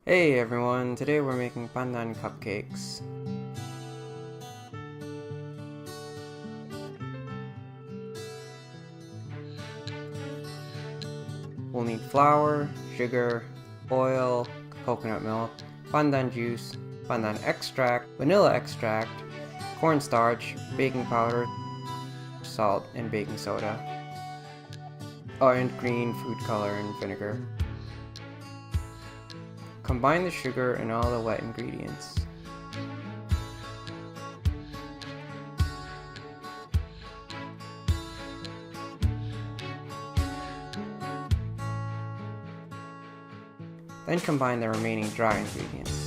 Hey everyone, today we're making Pandan Cupcakes. We'll need flour, sugar, oil, coconut milk, pandan juice, pandan extract, vanilla extract, cornstarch, baking powder, salt, and baking soda, and green food color and vinegar. Combine the sugar and all the wet ingredients. Then combine the remaining dry ingredients.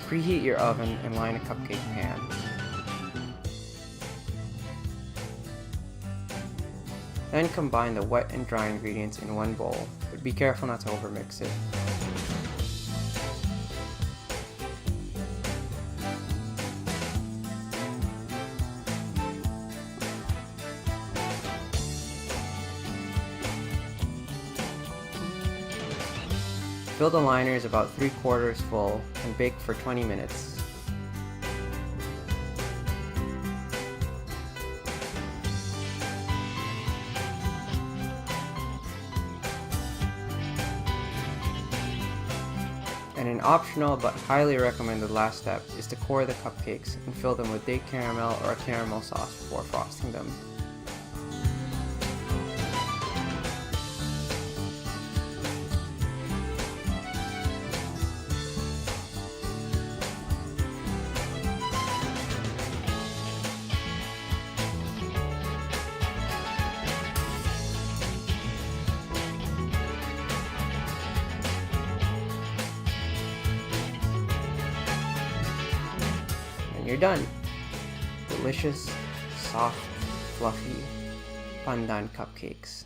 Preheat your oven and line a cupcake pan. Then combine the wet and dry ingredients in one bowl, but be careful not to overmix it. Fill the liners about 3/4 full and bake for 20 minutes. And an optional but highly recommended last step is to core the cupcakes and fill them with date caramel or a caramel sauce before frosting them. And you're done! Delicious, soft, fluffy Pandan Cupcakes.